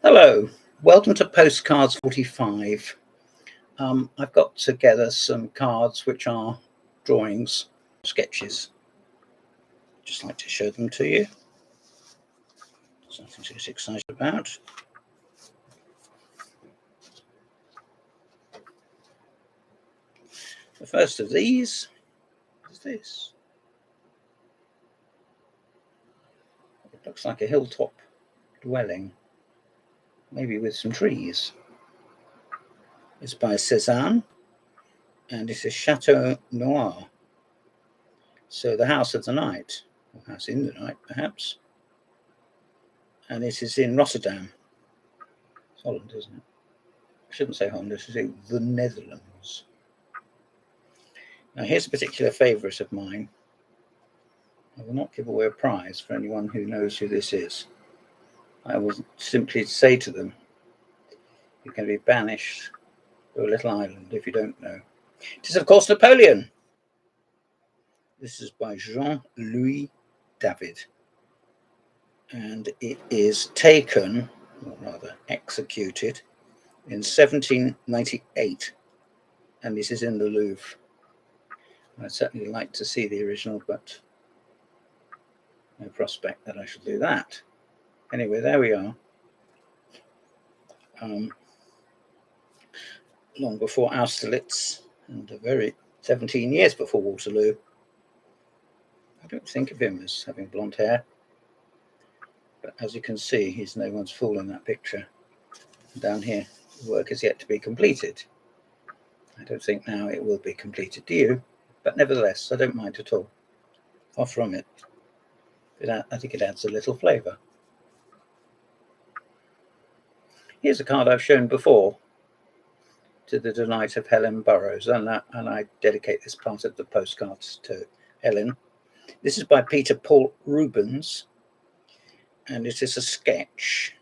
Hello, welcome to Postcards 45. I've got together some cards which are drawings, sketches. Just like to show them to you. Something to get excited about. The first of these is this. It looks like a hilltop dwelling, maybe with some trees. It's by Cezanne, and it is Chateau Noir. So the house of the night, or house in the night perhaps. And it is in Rotterdam. It's Holland, isn't it? I shouldn't say Holland, I should say the Netherlands. Now here's a particular favourite of mine. I will not give away a prize for anyone who knows who this is. I will simply say to them, you're going to be banished to a little island if you don't know. It is, of course, Napoleon. This is by Jacques-Louise David. And it is taken, or rather executed, in 1798. And this is in the Louvre. I'd certainly like to see the original, but no prospect that I shall do that. Anyway, there we are. Long before Austerlitz, and 17 years before Waterloo. I don't think of him as having blonde hair, but as you can see, he's no one's fool in that picture. Down here, the work is yet to be completed. I don't think now it will be completed, do you? But nevertheless, I don't mind at all. Far from it. I think it adds a little flavour. Here's a card I've shown before, to the delight of Helen Burrows, and I dedicate this part of the postcards to Helen. This is by Peter Paul Rubens, and it is a sketch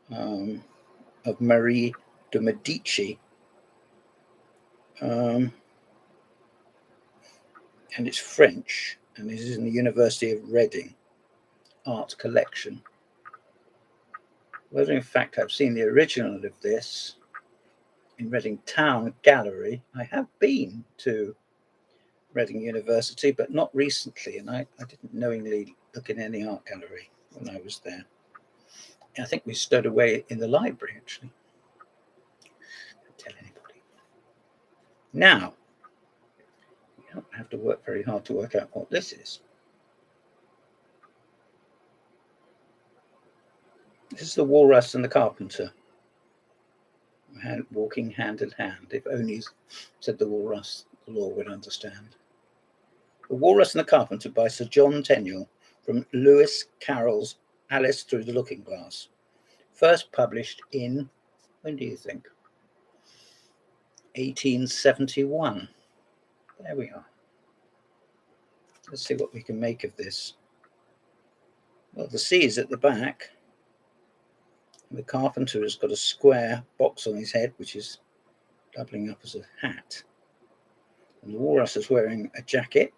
of Marie de Medici. And it's French, and it is in the University of Reading art collection. Whether in fact I've seen the original of this in Reading Town Gallery. I have been to Reading University, but not recently, and I didn't knowingly look in any art gallery when I was there. I think we stowed away in the library, actually. Don't tell anybody. Now, you don't have to work very hard to work out what this is. This is the walrus and the carpenter, walking hand in hand. If only, said the walrus, the law would understand. The Walrus and the Carpenter by Sir John Tenniel, from Lewis Carroll's Alice Through the Looking Glass. First published in, when do you think? 1871. There we are. Let's see what we can make of this. Well, the sea is at the back. The carpenter has got a square box on his head, which is doubling up as a hat. And the walrus is wearing a jacket.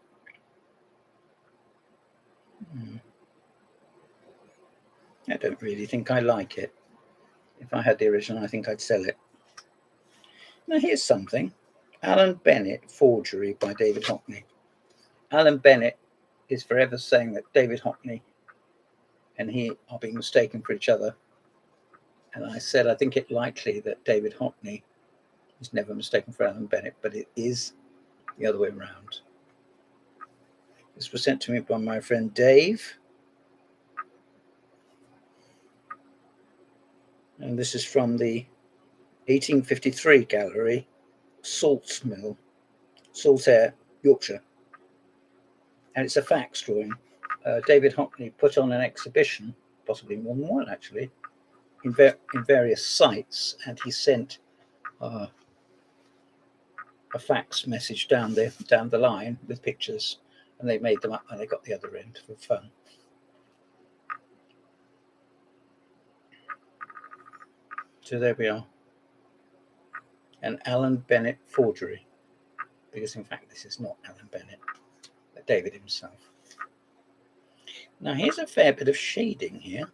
I don't really think I like it. If I had the original, I think I'd sell it. Now here's something. Alan Bennett, Forgery by David Hockney. Alan Bennett is forever saying that David Hockney and he are being mistaken for each other. And I said I think it likely that David Hockney is never mistaken for Alan Bennett, but it is the other way around. This was sent to me by my friend Dave. And this is from the 1853 gallery, Salt Mill, Saltaire, Yorkshire. And it's a fax drawing. David Hockney put on an exhibition, possibly more than one actually, in various sites, and he sent a fax message down the line with pictures, and they made them up and they got the other end for fun. So there we are. An Alan Bennett forgery, because in fact this is not Alan Bennett, but David himself. Now here's a fair bit of shading here.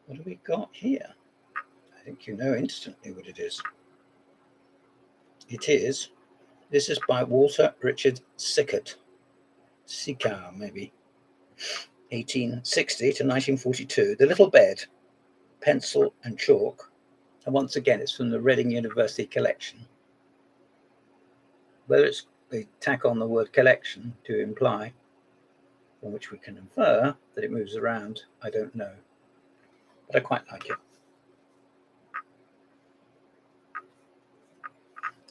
What have we got here? I think you know instantly what it is. This is by Walter Richard Sickert. Sickert, maybe. 1860 to 1942. The Little Bed, Pencil and Chalk. And once again, it's from the Reading University collection. Whether it's they tack on the word collection to imply, from which we can infer that it moves around, I don't know. But I quite like it.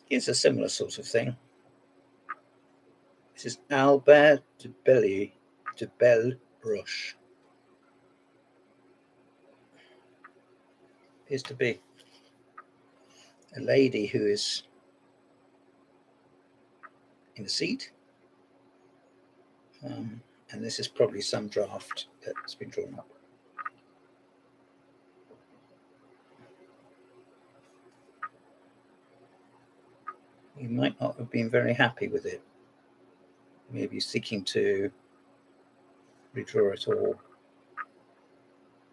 Here's a similar sort of thing. This is Albert de Belleroche. Appears to be a lady who is in a seat. And this is probably some draft that's been drawn up. You might not have been very happy with it. Maybe seeking to redraw it or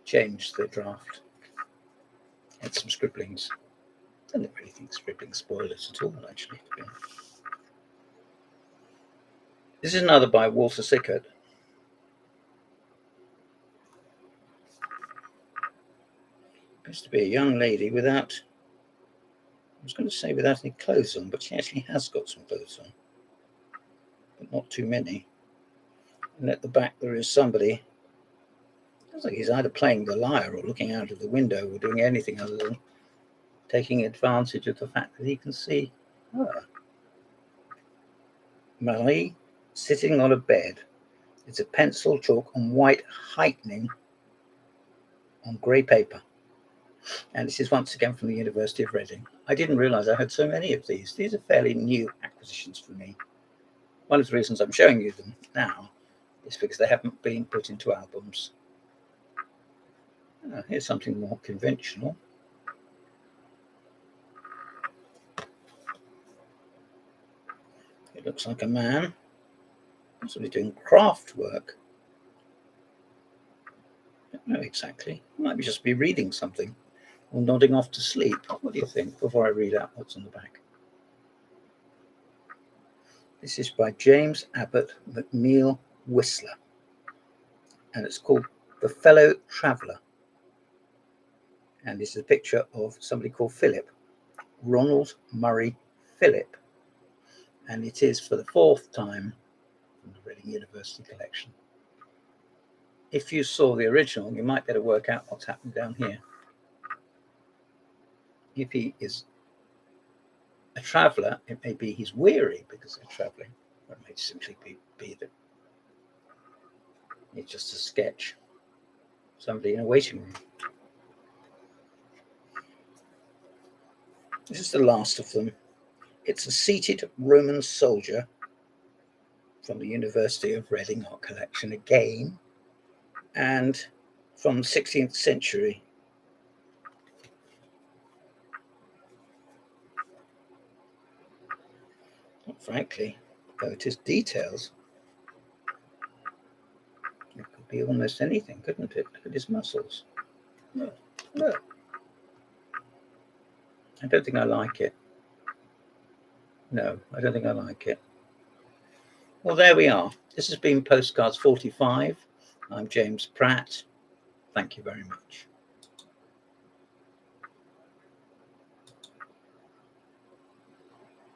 change the draft. Had some scribblings. I don't really think scribblings spoil it at all, actually. This is another by Walter Sickert. Appears to be a young lady without, I was going to say without any clothes on, but she actually has got some clothes on, but not too many. And at the back there is somebody. Looks like he's either playing the lyre or looking out of the window or doing anything other than taking advantage of the fact that he can see her. Marie sitting on a bed. It's a pencil, chalk, and white heightening on grey paper. And this is once again from the University of Reading. I didn't realise I had so many of these. These are fairly new acquisitions for me. One of the reasons I'm showing you them now is because they haven't been put into albums. Here's something more conventional. It looks like a man possibly doing craft work. I don't know exactly. He might just be reading something or nodding off to sleep. What do you think before I read out what's on the back? This is by James Abbott McNeill Whistler, and it's called The Fellow Traveller. And this is a picture of somebody called Philip, Ronald Murray Philip, and it is for the 4th time from the Reading University collection. If you saw the original, you might better work out what's happening down here. If he is a traveller, it may be he's weary because they're travelling, or it may simply be that it's just a sketch. Somebody in a waiting room. This is the last of them. It's a seated Roman soldier from the University of Reading art collection again, and from the 16th century. Frankly, though it is details, it could be almost anything, couldn't it? Look at his muscles. Look, look. I don't think I like it. No, I don't think I like it. Well, there we are. This has been Postcards 45. I'm James Pratt. Thank you very much.